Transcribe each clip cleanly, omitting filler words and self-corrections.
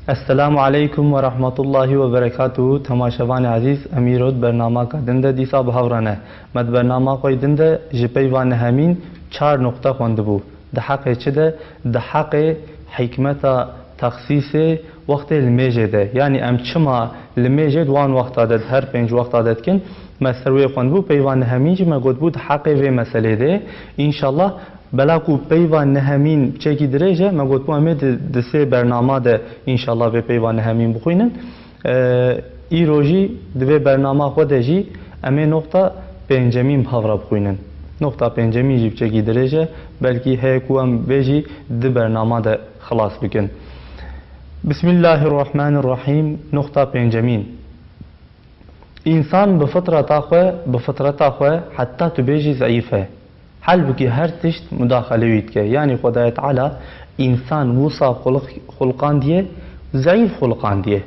السلام علیکم و رحمت الله و برکاته. تماشاوان عزیز امیرود برنامه کا دنده دیسا بهورانه مد برنامه کوی دنده جپی وان همین 4 نقطه خوانده بو ده حق چه ده ده حق حکمت تخصیص وقت المیجه ده یعنی ام چما المیجه دوان وقت عدد هر 5 وقت عدد کن مسروی خوانده بو پیوان همین چه مگود بود حق و مسئله ده ان شاء الله بلاکو پیوان نهمین چکی درجه مگود بو امید دسه برنامه ده انشالله به پیوان نهمین بخوینن ای روزی دوی برنامه خود جی امی نقطه پنجمین بخوره بخوینن نقطه پنجمین جی چکی درجه بلکی هیکو ام بیجی ده برنامه ده خلاص بکن. بسم الله الرحمن الرحیم. نقطه پنجمین انسان بفطرت خواه حتی تو بیجی ضعیفه حلبکی هر تشت مداخله وید که یعنی خدای تعالی انسان وصا خلقان دیه ضعیف خلقان دیه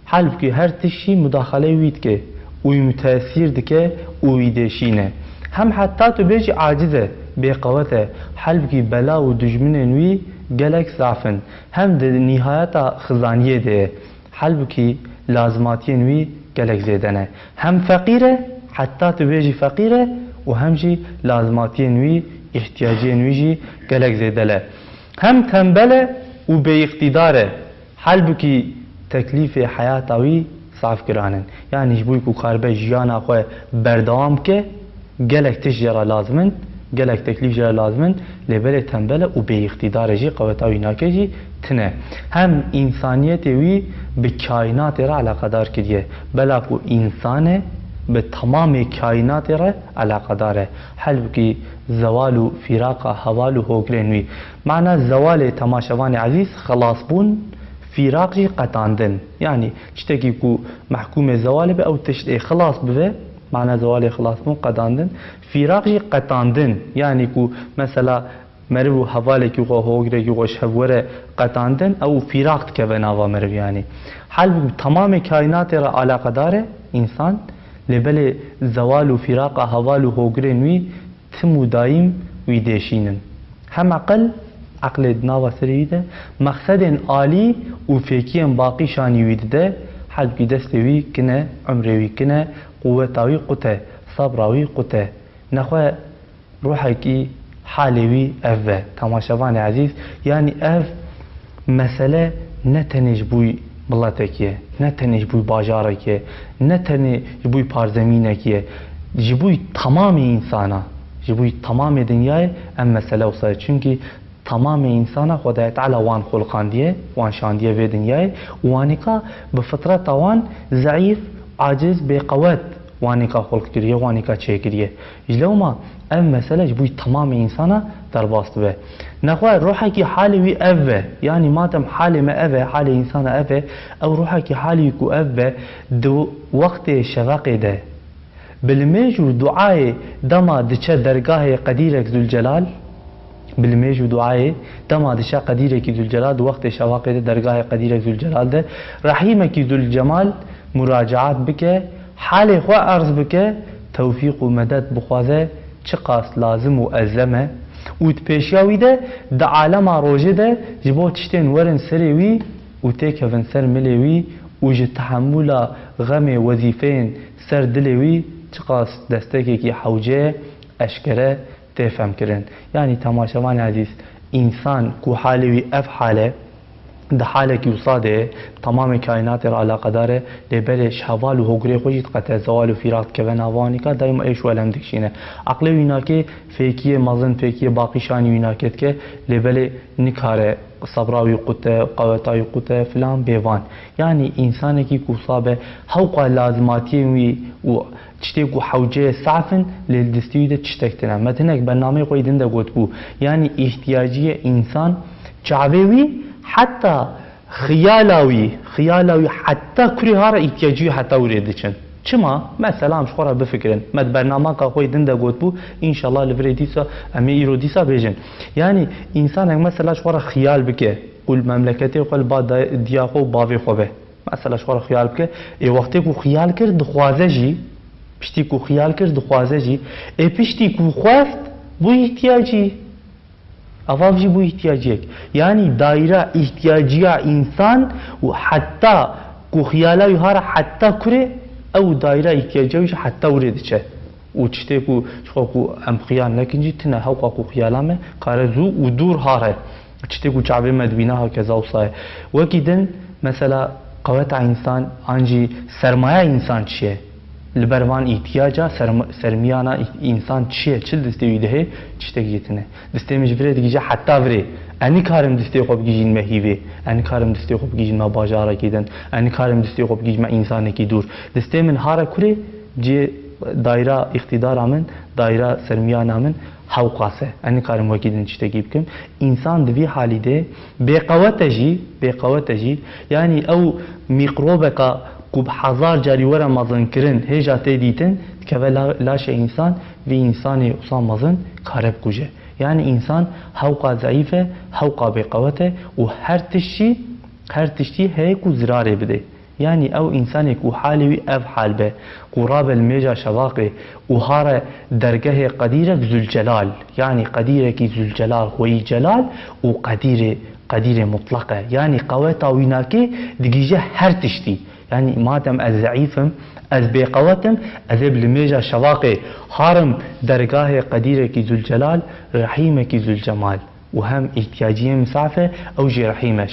حلبکی هر تشتی مداخله وید که اوی متاثیر دکه اوی دشینه هم حتی تو بیجی عاجزه بیقوته حلبکی بلا و دجمنه گلک ضعفن هم ده نهایت خزانیه ده حلبکی لازماتی نوی گلک زیدنه هم فقیره حتی تو بیجی فقیره و همجی لازماتی نوی احتیاجی نوی جی گلک زیدله هم تنبله و به اقتداره حلبکی تکلیف حیاتاوی صاف کرانن یعنی جبوی کو کاربه جیانا خواه بردوام که گلک تش جرا لازمن گلک تکلیف جرا لازمن لبل تنبله و به اقتدار جی قوتاوی ناکه جی تنه هم انسانیت وی به کائنات را علاقه دار کریه بلا کو انسانه به تمام کائنات را علاقه داره حلبکی زوال و فراق حوال و هوگرنوی معنی زوال تماشاوان عزیز خلاص بون فراق جی قطاندن یعنی چتکی کو محکوم زوال به او تشت خلاص بوه معنی زوال خلاص بون قطاندن فراق جی قطاندن یعنی کو مثلا مرو حواله کی خو هوگره کی خوش هوره قطاندن او فراق که بناوا مرو یعنی حلب تمام کائنات را علاقه داره انسان لبل زوال و فراق حوال و هوگرن وی تمو دایم وی دیشینن هم عقل دناوا سری ده مقصد عالی و فیکی باقی شانی وی ده حد کی دست وی کنه عمر وی کنه قوتاوی قته صبراوی قته نخواه روحه کی حالی وی اوه تماشاوان عزیز یعنی اف مسئله نتنش بوی بلاتکیه نه تنش بوی باجاره که نه تنش بوی پارزمینه که جبوی تمام انسانا جبوی تمام دنیای ام مسئله وصله چونکی تمام انسانا خدای تعالی وان خلقان دیه وان شان دیه و دنیای وانیکا به فطرت وان ضعیف عاجز بقوت وانیکا خلق کریه وانیکا چه کریه جلو ما ام مسئله جبوی تمام انسانا در باست به نخواه روحه کی حالی وی اوه یعنی ماتم حالی ما اوه حالی انسان اوه او روحه کی حالی کو اوه دو وقت شفقه ده بالمیجو دعای دما دچه درگاه قدیرک ذوالجلال بالمیجو دعای دما دچه قدیرک ذوالجلال دو وقت شفقه ده درگاه قدیرک ذوالجلال ده رحیمه کی ذوالجمال مراجعات بکه حالی خواه عرض بکه توفیق و مدد بخوازه چه قاس لازم و ازمه و پیشیاوی ده د عالم روزه ده جبو تشتین ورن سری وی و تک ون سر ملی وی و ج تحمل غم وظیفین سر دلی وی چقاس دستکی کی حوجه اشکره تفهم کرن یعنی تماشاوان عزیز انسان کو حالی وی اف حاله ده حاله کی وصاده تمام کائنات را علاقه داره لبلش حوال و هوگری خوشید قطع زوال و فراق که بناوانی که دایم ایش ولم دکشینه عقل وینا که فیکی مازن فیکی باقی شانی وینا که لبل نکاره صبراوی قطع قوتاوی قطع فلان بیوان یعنی انسانی که کوصابه حوق لازماتی وی و چتی کو حوجه صعفن للدستیده چتکتنه متنک برنامه قیدن ده گوت بو یعنی احتیاجی انسان چاوی حتی خیالاوی حتی کری ها را احتیاجی حتی ورده چن چما مثلا هم شخورا بفکرن مد برنامه که خوی دنده گوت بو انشالله لفره دیسا امی ایرو دیسا بیجن یعنی انسان مثلا شخورا خیال بکه قول مملکتی قول با دیاخو باوی خوبه مثلا شخورا خیال بکه ای وقتی کو خیال کرد دخوازه جی پشتی کو خیال کرد دخوازه جی ای پشتی کو خواست بو احتیاجی افاف جي بو احتياجيك يعني دائره احتياجيه انسان وحتى كو خيالا يهار حتى كره او دائره احتياجيه حتى وريدشه وتشتكو شخوكو ام خيال لكن جيتنا هوقا خيالامه قارزو ودور هاره تشتكو شعبي مدبينها كذا وصاي وكيدن مثلا قوات انسان انجي سرمایه انسان چیه لبروان احتیاجا سرمیانا انسان چیه چل دستی ده چتگیتنه دستی مجبره دیگه حتی وره انی کارم دستی خوب گیجین مهیوه انی کارم دستی خوب گیجین ما باجارا کیدن انی کارم دستی خوب گیج ما انسان کی دور دستی من هارا کره جی دایره اقتدار من دایره سرمیانا من حوقاسه انی کارم وکیدن چتگی بکم انسان دوی حالی ده بقوتجی یعنی او میکروبکا کو بحزار جاری ورا مزن کرن هجا تدیتن که لاش انسان و انسان اصلا مزن کارب کجه یعنی انسان حوقا ضعیفه حوقا بقوته و هر تشتی هیکو زراره بده يعني او انسان كو حالي اف حال به قراب الميجا شواقي وهار درجه قديره ذو الجلال يعني قديره كي ذو الجلال هو جلال وقديره مطلقه يعني قوتا ويناكي دقيجه هر تشتي يعني مادام از ضعيفم از بقوتم از بالميجا شواقي هارم درجه قديره كي ذو الجلال رحيمه كي ذو الجمال وهم احتياجيه مسافه او جي رحيمه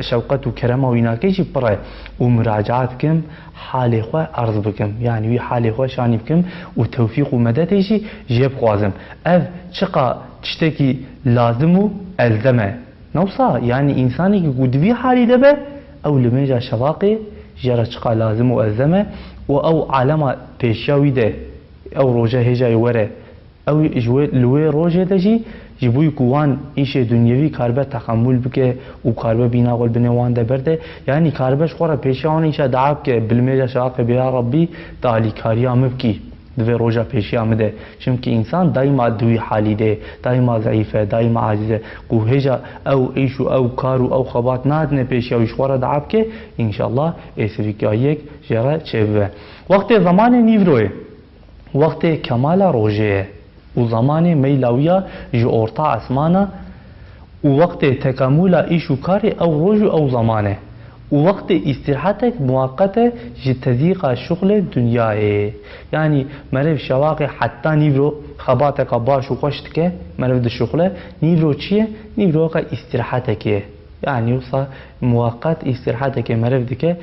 شوقه وكرمه ويناكيش بره ومراجعات كم حالي خو ارز بكم يعني وي حالي خو شاني بكم وتوفيق ومدتيشي جيب خوازم اف شقا تشتكي لازمو الزمه نوصا يعني انساني قدوي حالي دبه او لميجا شواقي جرى شقا لازمو الزمه او علامه بيشاوي ده او روجه هجا يوره او جوي لوي روجه دجي جبوی کوان ایش دنیوی کاربه تحمل بکه و کاربه بینا قل بنوان ده برده یعنی کاربهش خورا پیشان ایش دعاب که بالمیجا شاق بیا ربی تالی کاری مبکی دوی روژا پیشی آمده چونکه انسان دائما دوی حالی ده دائما ضعیفه دائما عاجزه کو هجا او ایشو او کارو او خبات نادنه پیشی او خورا دعاب که انشالله ایسویکا یک جره چه وقت زمان نیوروه وقت کمال روژه وزمان ميلاوية جو أورطا عثمانة ووقت تكامل إيشو كاري أو روجو أو زمانه ووقت استراحتك مؤقتة جي تزيق شغل الدنيا يعني مرف شواقي حتى نيفرو خباتك باش وقشتك مرف ده شغله نيفرو چيه نيفرو استراحتك يعني وصا مؤقت استراحتك مرف دك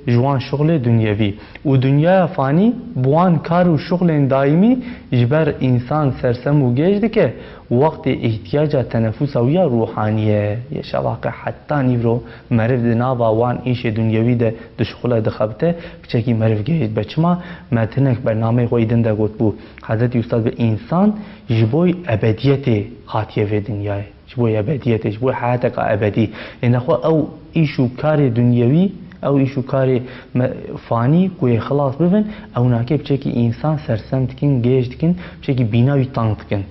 جوان شغل دنیوی و دنیا فانی بوان کار و شغل دائمی جبر انسان سرسم و گیج دکه وقت احتیاج تنفس و یا روحانیه یه شواقع حتی نیورو مرف دنابا وان ایش دنیوی ده شغل دخبته بچه مرف گیج بچما متنک برنامه قویدن ده گوت بو حضرت استاد به انسان جبوی ابدیت خاطیه و دنیای جبوی ابدیت جبوی حیاتک ابدی اینخوا او ایشو کار دنیوی او ایشو کاری فانی کوی خلاص ببن او ناکه بچه انسان سرسم تکن گیج تکن بچه بیناوی تانگ تکن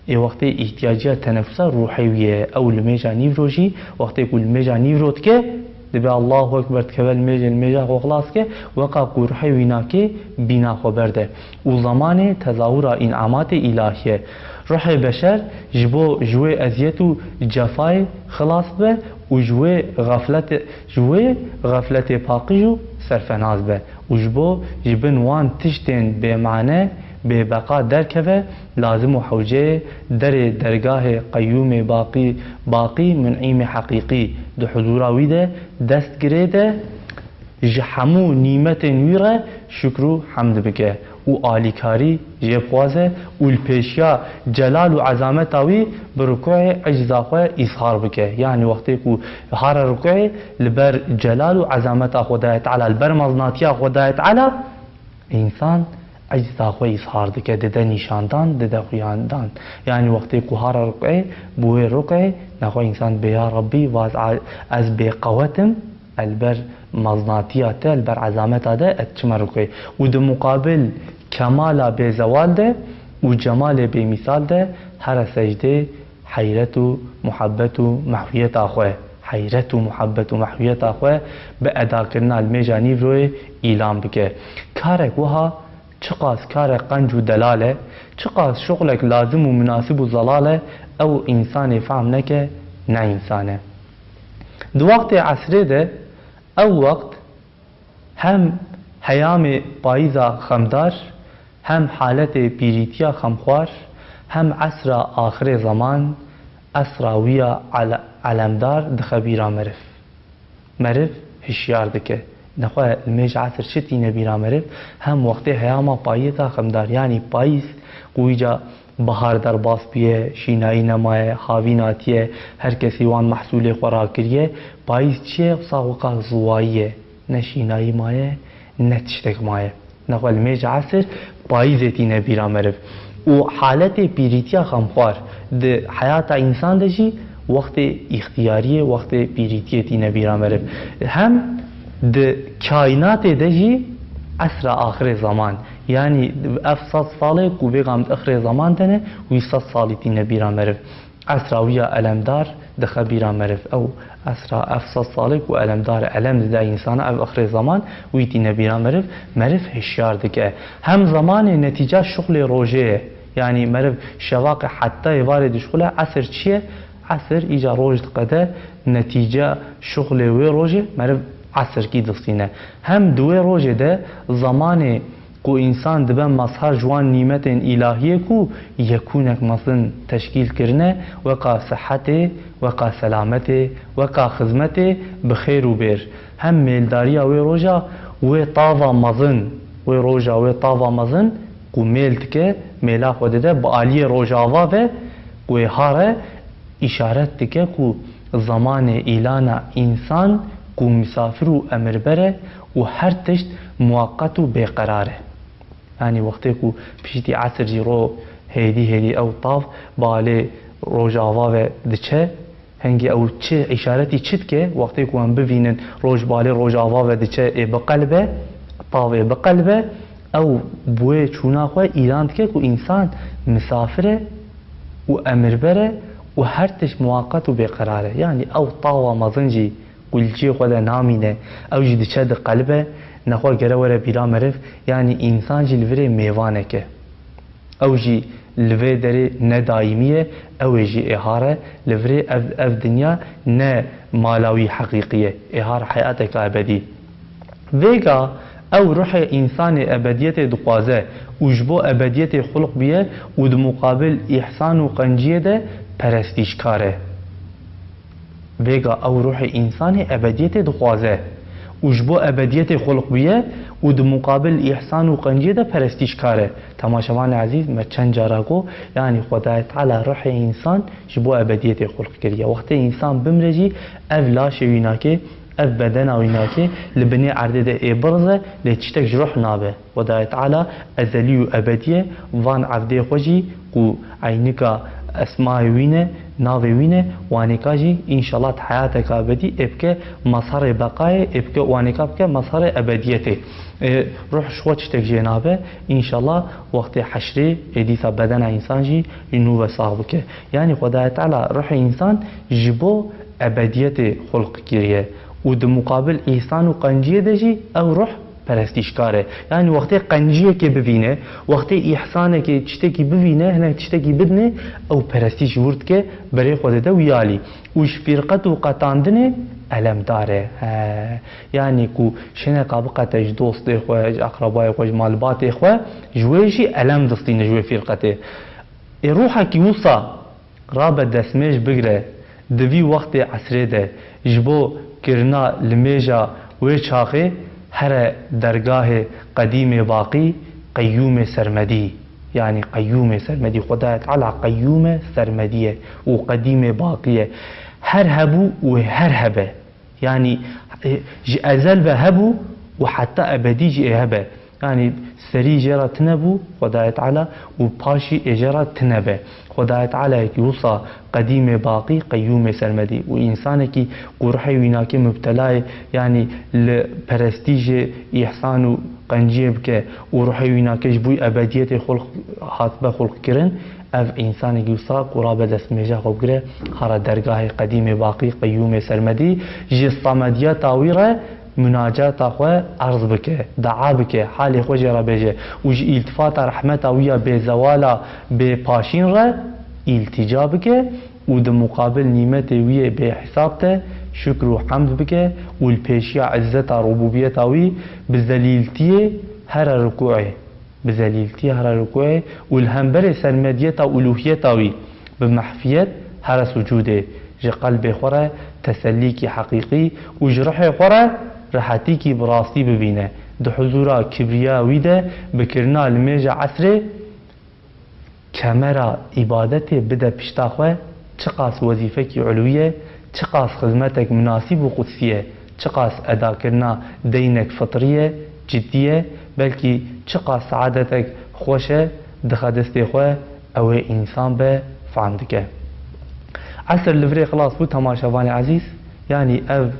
ای وقتی احتیاجات تنفس روحیه او لمیجا نیوروجی وقتی کل میجا نیورود که دبی الله اکبر تکبل میجا خو خلاص که وقا روحی ویناکه بینا خو برده و زمان تظاهر انعامات الهیه روح بشر جوه ازیت و جفای خلاص به و جوه غفلت پاقیجو سرفناز به و جبن وان تشتین به معنی به بقا درکه لازم و حوجه درگاه قیوم باقی منعیم حقیقی دو حضوراوی ده دست گریده جحمو نیمت نویره شکر حمد بکه و آلیکاری جبخوازه و الپیشیا جلال و عظمت آوی برکوع اجزاخوه اظهار بکه یعنی وقتی که هار رکوع لبر جلال و عظمت خدای تعالی لبر مزناتی خدای تعالی انسان اجزاخوه اظهار دکه ده نشاندان ده خویاندان یعنی وقتی که هار رکوع بوه رکوع نخو انسان بیا ربی واز از بقوتم البر مزناتيات البر عزامتها ده اتشمركي وده مقابل كمال بزوال ده وجمال بمثال ده هر سجده حيرت محبت محويت اخوه حيرت محبت محويت اخوه بأدا کرنا الميجاني روي اعلان بك كارك وها چقاس کار قنج و دلاله چقاس شغلك لازم و مناسب و ضلاله او انسان فهم نکه نه انسانه. دو وقت عصره ده او وقت هم هیام پاییزا خمدار هم حالت پیریتیا خمخوار هم عصر آخر زمان اسراویا علمدار دخبیرا مرف هشیار دکه نخواه المیج عصر شتی نبیرا مرف هم وقت هیاما پاییزا خمدار یعنی پاییز قویجا بهار در باس بیه شینایی نمایه حاوی ناتیه هر کسی وان محصول خوراک کریه پاییز چیه ساوقا زواییه نه شینایی مایه نه تشتک مایه نخواه المیج عصر پاییزتی نبیرا مرف و حالت پیریتیا خمخوار ده حیات انسان ده جی وقت اختیاریه وقت پیریتیتی نبیرا مرف هم ده کائنات ده جی عصر آخر زمان یعنی افصد ساله کو بیغام آخر زمان تنه وی صد سالی تی نبیرا مرف عصراویا علمدار ده خبیرا مرف او عصر افصد ساله کو علمدار علم ده انسان او آخر زمان وی تی نبیرا مرف هشیار دکه هم زمان نتیجه شغل روژه یعنی مرف شواق حتی وارد شغل عصر چیه عصر ایجا روج قده نتیجه شغل وی روژه مرف عصر کی دستینه هم دوی روژه ده زمان کو انسان دبن مظهر جوان نیمت الهیه کو یکونک مثلا تشکیل کرنه وقا صحت وقا سلامت وقا خدمت بخیر و بیر هم میلداری وی روژا وی طاوا مزن وی روژا وی طاوا مزن کو میل تکه میلا خود ده با عالی روژاوا و وی هاره اشارت تکه کو زمان ایلانا انسان کو مسافر و امر بره و هر تشت موقت و بیقراره یعنی وقتی کو پیشتی عصر جی رو هیدی او طاف باله روژاوا و دچه هنگی او چه اشارتی چید که وقتی کو هم ببینن روژ باله روژاوا و دچه بقلبه طاف بقلبه او بوی چونا خواه ایران که کو انسان مسافره و امر بره و هر تش موقت و بیقراره یعنی او طاوا مزنجی قلچی خود نامینه او جی دچه ده قلبه نخواه گره وره بیرا مرف یعنی انسان جی لوره میوانه که او جی لوه داره نه دائمیه او جی احاره لوره اف دنیا نه مالاوی حقیقیه احار حیاتک ابدی ویگا او روح انسان ابدیت دقوازه وجبو ابدیت خلق بیه و دو مقابل احسان و قنجیه ده پرستیش کاره ویگا او روح انسان ابدیت دقوازه وجبو ابدیت خلق بیه و دو مقابل احسان و قنجیه ده پرستیش کاره تماشاوان عزیز ما چند جاراگو یعنی خدای تعالی روح انسان جبو ابدیت خلق کریه وقت انسان بمرجی اف لاش ویناکه اف بدن ویناکه لبنی عرده ده ای برزه لچتک جروح نابه خدای تعالی ازلی و ابدیه وان عبده خوشی و عینکا اسماء وینه ناوی وینه وانیکا جی انشالله حیاتک ابدی ابکه مظهر بقای ابکه وانیکا بکه مظهر ابدیته روح شوچ تک جنابه انشالله وقت حشری ادیسا بدن انسان جی اینو و ساق بکه یعنی خدای تعالی روح انسان جبو ابدیت خلق کریه و در مقابل احسان و قنجیه ده جی او روح پرستیشکاره یعنی وقتی قنجیه که ببینه وقتی احسانه که چتکی ببینه هنه چتکی بدنه او پرستیش ورد که برای خود ده ویالی وش فرقت و قطاندنه علم داره یعنی کو شنه قابقت اج دوست خواه اج اقربای خواه اج مالبات خواه جویشی علم دستینه جوی فرقته روحا کی وصا رابط دسمش بگره دوی وقت عصره ده جبو کرنا لمیجا وی چاقه هر درگاه قدیم باقی قیوم سرمدی یعنی قیوم سرمدی خدای تعالی قیوم سرمدیه و قدیم باقیه هر هبو و هر هبه یعنی ازل به هبو و حتی ابدی جی هبه یعنی سری جرا تنبو خدای تعالی و پاشی اجرا تنبه خدای تعالی کی وصا قدیم باقی قیوم سرمدی و انسان کی قرحی وینا کی مبتلا یعنی لپرستیج احسان و قنجیب که و روحی وینا کی بوی ابدیت خلق حاسبه خلق کرن اف انسان کی وصا قرابه دست میجا خوب گره خرا درگاه قدیم باقی قیوم سرمدی جستامدیا تاویره مناجات خو عرض بك دعا بك حال خو جرا بيجي وج التفات رحمته ويا بزوالا بباشين را التجا بك ود مقابل نعمته ويا بحسابته شكر وحمد بك والبيشيا عزته ربوبيته وي بذليلتي هر ركوعه بذليلتي هر ركوعه والهمبر سرمديته والوهيته وي بمحفيت هر سجوده جي قلب خوره تسليكي حقيقي وجرح خوره راحتيكي براستي ببينه ده حضورا كبرياء ويده بكرنا الميجا عصره كاميرا عبادته بده پشتاخوه چقاس وظيفك علوية چقاس خدمتك مناسب وقدسية چقاس ادا کرنا دينك فطرية جدية بلكي چقاس سعادتك خوشه دخدسته خوه او انسان به فهمدك عصر لفري خلاص بو تماشاواني عزيز يعني اف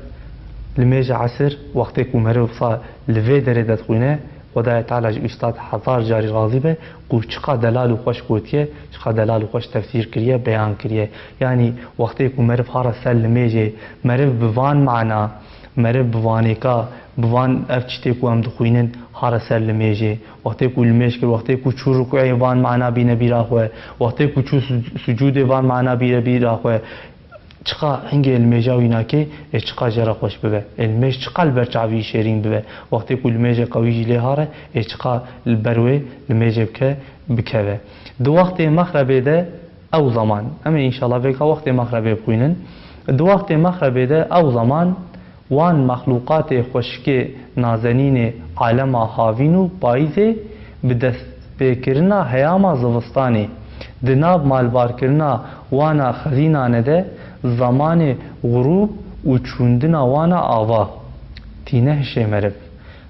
الميجا عصر وقتك ومرو صار لفي دريدت خوينه خدای تعالی استاد هزار جاری راضی به کو چقدر دلال و خوش گوتیه چقدر دلال و خوش تفسیر کریه بیان کریه یعنی وقتی کو مرف هارا سلمیجه مرف بوان معنا مرف بوانه کا بوان افچته کو هم دخوینن هارا سلمیجه وقتی کو لمیش کر وقتی کو چور رکوع وان معنا بی نبی راخوه وقتی کو چور سجود وان معنا بی راخوه چقا هنگه الميجاوينا كي چقا جرا خوش ببه الميج چقا البرچاوي شيرين ببه وقتی كل الميج قوي لهاره چقا البروي الميج بكبه دو وقت مغربه ده او زمان اما ان شاء الله بك وقت مغربه بخوينن دو وقت مغربه ده او زمان وان مخلوقات خوشكي نازنين عالم هاوينو بايزه بدست بكرنا هياما زوستاني دناب مالبار کرنا وانا خزینانه ده زمان غروب و چوندنا وانا آوا تینه شمرب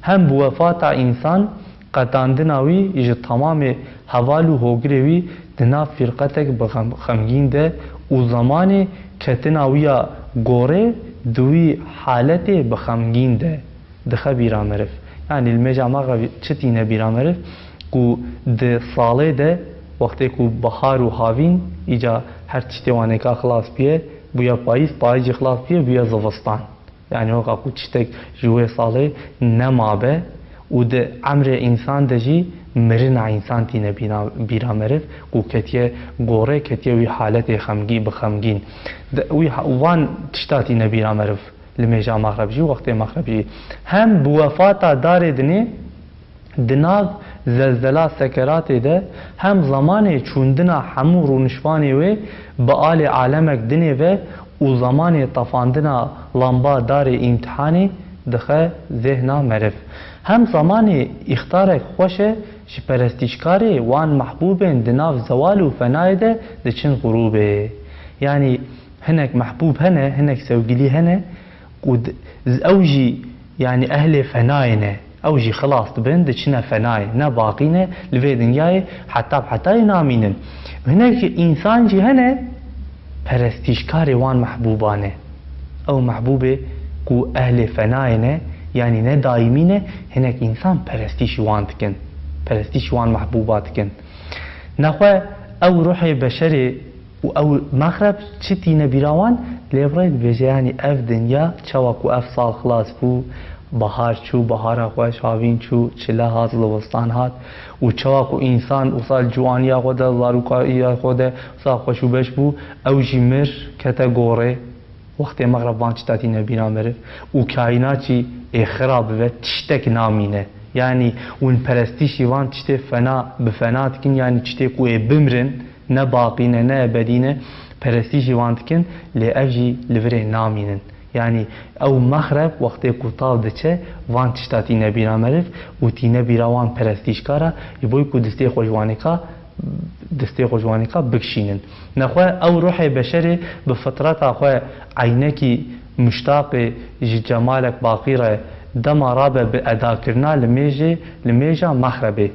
هم بوفات انسان قطاندناوی اجا تمام حوالو هوگروی دناب فرقتک بخمگین ده و زمان کتناویا گوره دوی حالت بخمگین ده دخه بیرا مرف يعني المجا مغرب چتینه بیرا مرف کو ده ساله ده وقتی کو بهار و هاوین ایجا هر چیتوانه که خلاص بیه بویا پاییز خلاص بیه بویا زوستان یعنی وقا کو چیتک جوه ساله نمابه و ده عمر انسان ده جی مرن انسان تینه بیرا مرف کو کتیه گوره کتیه وی حالت خمگی بخمگین وی وان تشتاتی نبیرا مرف لمیجا مغرب جی وقتی مغرب جی هم بوفاتا داره دنه دناغ زلزله سکرات ده هم زمان چوندنا همو رونشوانی و با آل عالمک دنی و و زمان طفاندنا لامبا دار امتحانی دخه ذهنا مرف هم زمان اختارک خوشه شی پرستیشکاری وان محبوبین دناف زوال و فنای ده چن غروبه یعنی هنک محبوب هنه هنک سوگلی هنه اوجی يعني أهل فناينه أو جي خلاص بند چنا فناي نا باقينه لفي دنياي حتى نامينن هناك إنسان جي هنه پرستيشكاري وان محبوبانه أو محبوبه كو أهل فناينه يعني نا دايمينه هناك إنسان پرستيش وان تكن پرستيش وان محبوبات تكن نخوة أو روحي بشري او مغرب چتی نبیراوان لیبرید بجه یعنی اف دنیا چواکو اف سال خلاص بو بهار چو بهار خوش هاوین چو چله هات لوستان هات و چواکو انسان و سال جوانی خود زاروکایی خود سال خوشو بش بو او جمر کتگوره وقت مغرب وان چتاتی نبیرا مره و کائناتی خراب و تشتک نامینه يعني ون پرستیشی وان چته فنا بفنات کن يعني چته کوه بمرن نه باقینه نه ابدینه پرستیشی وان کن لی افجی لوره نامینن يعني او مغرب وقتی کوتاو دچه وان تشتاتی نبیرا مرف و تی نبیرا وان پرستیشکارا یبوی کو دسته خوشوانی کا بکشینن نخواه او روح بشری بفطرت اخواه عینکی مشتاق جمالک باقیره دما رابه به ادا کرنا لمیجا مغربه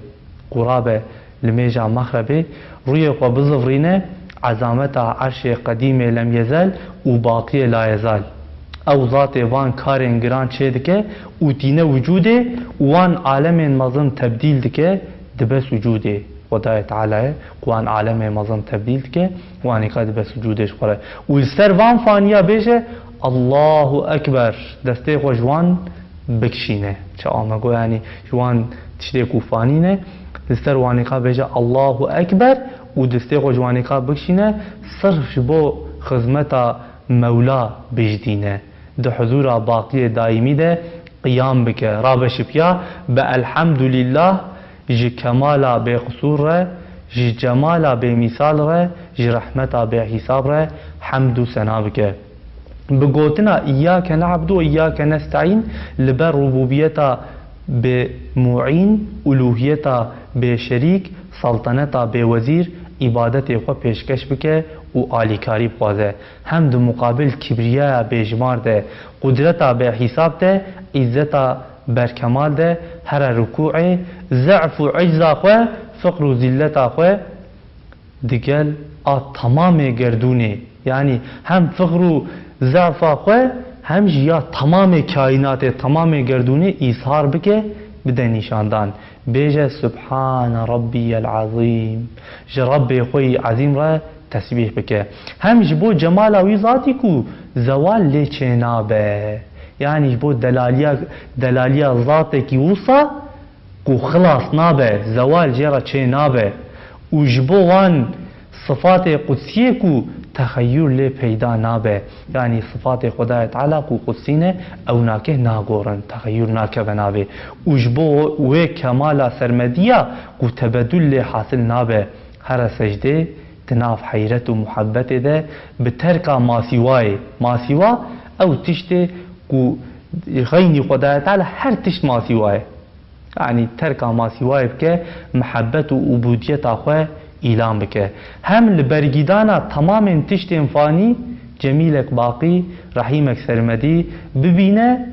قرابه لمیجا مغربه روی خو بزفرینه عظمت عرش قدیم لم یزل و باقی لا یزال او ذات وان کارن گران چه دکه و تینه وجوده وان عالم مظن تبدیل دکه دبس وجوده خدای تعالی قوان عالم مظن تبدیل دکه وان قد بس وجودش خوره و سر وان فانیا بشه الله اکبر دسته خوشوان بکشینه چه آمگو یعنی جوان تشتی کوفانینه دستر وانیقا بیجه الله اکبر و دسته خو جوانیقا بکشینه صرف بو خدمتا مولا بجدینه ده حضور باقی دائمی ده قیام بکه رابش بیا به الحمدلله جی کمالا به قصور ره جی جمالا به مثال ره جی رحمتا به حساب ره حمد و سنا بکه بگوتنا ایاک نعبد و ایاک نستعین لبر ربوبیتا به معین الوهیتا به شریک سلطنتا به وزیر عبادت خو پیشکش بکه و آلیکاری بخوازه هم دو مقابل کبریه به جمار ده قدرتا به حساب ده عزتا برکمال ده هر رکوع ضعف و عجزا خو فقر و ذلتا خو دیگل تمام گردونه یعنی هم فقر و ضعف خو هم جیا تمام کائنات تمام گردونه اظهار بکه بده نشاندان بیجه سبحان ربی العظیم رب خوی عظیم را تسبیح بکه هم جبو جمال وی ذاتی کو زوال لی چنابه یعنی جبو دلالیا ذات کی وصا کو خلاص نابه زوال جرا چنابه و جبو وان صفات قدسیه کو تخیل لی پیدا نابه یعنی صفات خدای تعالی کو قدسینه او ناکه ناگورن تخیل ناکه بنابه وجبو و کمالا سرمدیه کو تبدل لی حاصل نابه هر سجده تناف حیرت و محبت ده به ترک ماسیوا او تشته کو غینی خدای تعالی هر تشت ماسیواه یعنی ترک ماسیواه بکه محبت و عبودیت آخوه اعلام بکه هم لبرگیدانا تمام تشت انفانی جمیلک باقی رحیمک سرمدی ببینه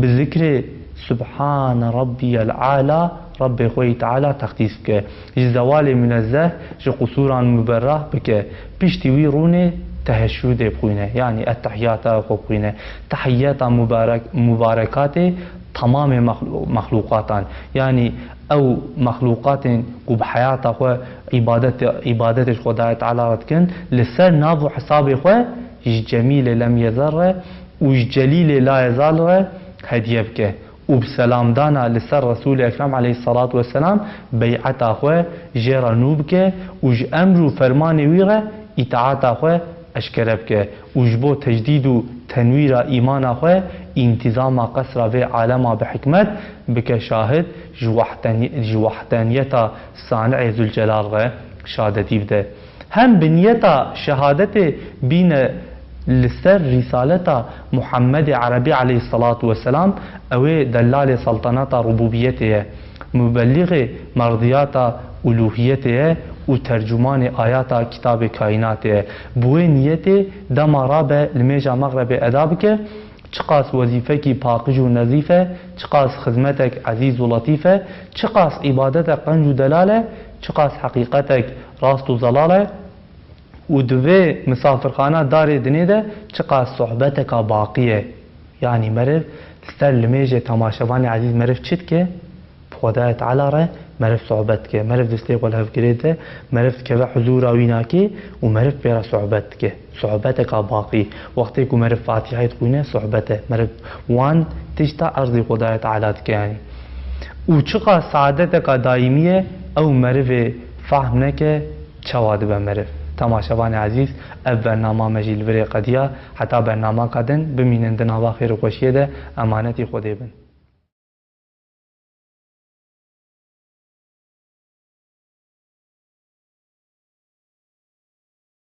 بذکر سبحان ربی العالی رب خوی تعالی تقدیس بکه زوال منزه جو قصوران مبراه بکه پشتی وی رونه تهشود بخوینه یعنی التحیات بخوینه تحیات مبارکات تمام مخلوقاتان یعنی او مخلوقات کو بحیات خو عبادت خدای تعالی رتکن لسر ناب و حساب خو جمیل لم یذر و جلیل لا یزال هدیه بکه و بسلام دانا لسر رسول اکرم علیه الصلاة والسلام بیعت خو جرا نوب که و امر و فرمان ویره اطاعت خو اشکره بکه و جبو تجدید و تنویر ایمان خو انتظام قصر و عالم بحکمت بکه شاهد جوحدانیت صانع ذوالجلال غ شهادتی بده هم بنیتا شهادت بین لسر رسالتا محمد عربی علیه الصلاة والسلام او دلال سلطنت ربوبیته مبلغ مرضیات الوهیته و ترجمان آیات کتاب کائنات بوی نیت دما رابه لمیجا مغرب اداب که چقاس وظیفه کی پاکج و نظیفه چقاس خدمتک عزیز و لطیفه چقاس عبادتک قنج و دلاله چقاس حقیقتک راست و زلاله و دوی مسافرخانه دار دنی ده چقاس صحبتک باقیه یعنی مرف سر لمیجه تماشوان عزیز مرف چید که خدای تعالی را مرف صحبت که مرف دسته قول هف گریده مرف که حضور آوینا که و مرف بیرا صحبت که صحبت که باقی وقتی که مرف فاتحه خوینه صحبته مرف وان تجتا ارض خدای تعالی که یعنی و چقا سعادت که دائمیه او مرف فهم نکه چواد به مرف تماشاوان عزیز اب برنامه مجیل وری قدیا حتی برنامه قدن بمینند نوا خیر و خوشیه ده امانتی خودی بن